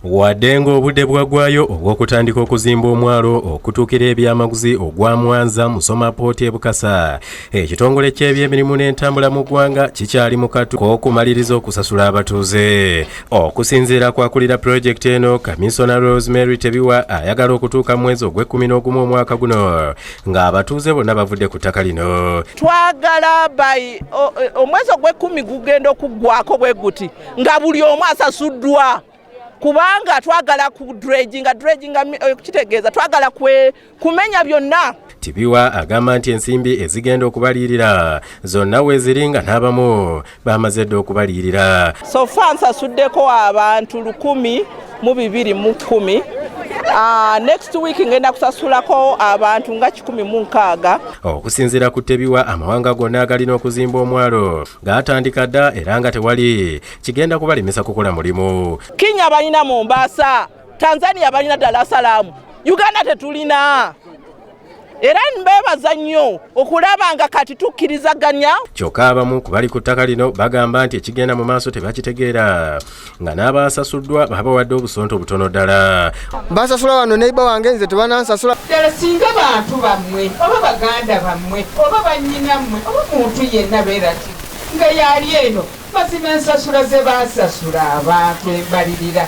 Wadde ng'obudde bwagwayo obw'okutandika okuzimba omwalo okutuukira ebyamaguzi ogwa Mwanza Musoma Port e Bukasa, ekitongole ky'ebyemirimu n'entambula mu ggwanga kikyali mu katu k'okumaliriza okusasula abatuuze. Okusinziira kwakulira pulojekiti eno, Kamisona Rosemary Tebiwa ayagala okutuuka mu mwezi ogw'Ekkumi omwaka guno ng'abatuuze bonna bavudde ku ttaka lino. Twagala omwezi ogw'Ekkumi gugenda okuggwako bwe guti nga buli omu asasuddwa. Kubanga twagala ku dredginga kitegeeza twagala kumenya byonna. Tibiwa agamba nti ensimbi ezigenda okubalirira zonna weziringa n'abamu bamaze dda okubalirira. So far nsasuddeko abantu 1,210. Next week ngenda kusasulako abantu nga 160. Okusinziira ku Tebiwa, amawanga gonna agalina okuzimba omwalo gaatandika dda era nga tewali kigenda kubalemesa kukola mulimu. Kenya balina Mombasa, Tanzania balina Dar es Salaam, Uganda tetulina. Era mbebaza nnyo okulaba nga kati tukkirizaganya. Kyokka abamu ku bali ku ttaka lino bagamba nti ekigenda mu maaso tebakitegeera nga n'abasasuddwa babawadde obusonto butono ddala. Basasula wano neiba wange nze tebanansasula. Ddala singa bantu bammwe oba baganda bammwe oba bannyinammwe oba muntu yenna beerati nga yali eno mazima ensasula ze baasasula abantu embalirira.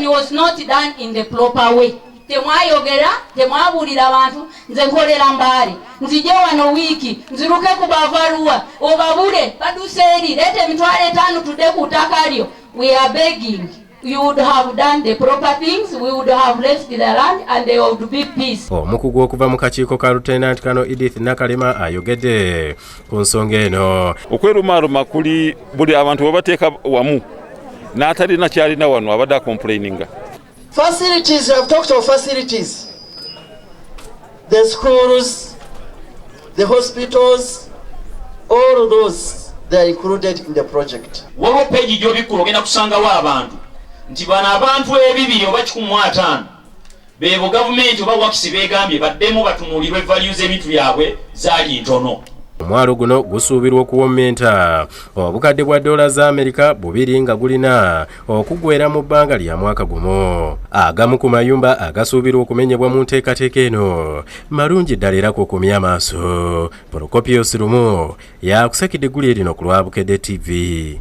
Was not done in the proper way. Temwayogera, temwabulira abantu, nze nkolera Mbale, nzije wano wiiki, nziruke ku Bavaluwa, obabule baduse eri lete emitwalo 5 tudde ku ttaka lyo. We are begging. You would have done the proper things, we would have left the land and there would be peace. Omukugu okuva mu kakiiko ka Lieutenant Colonel Edith Nakalema ayogedde ku nsonga eno. Okwerumaaluma kuli buli abantu babateeka wamu n'atalina kyalina wano abadde complaininga. Facilities, I've talked of facilities. The schools, the hospitals, all of those, they are included in the project. Waliwo peegi gy'obikkula ogenda kusangawo abantu nti bano abantu 200 oba 150 beebo gavumenti oba wakisi beegambye baddemu batunuulirwe values ebintu byabwe zaali ntono. Omwalo guno gusuubirwa okuwommenta obukadde bwa $2 za Amerika 2 nga gulina okuggweera mu bbanga lya mwaka gumu. Agamu ku mayumba agasuubirwa okumenyebwa mu nteekateeka eno malungi ddala era kukumya amaaso. Prokopios Lumu yakusekidde eggulire lino ku lwa Bukedde TV.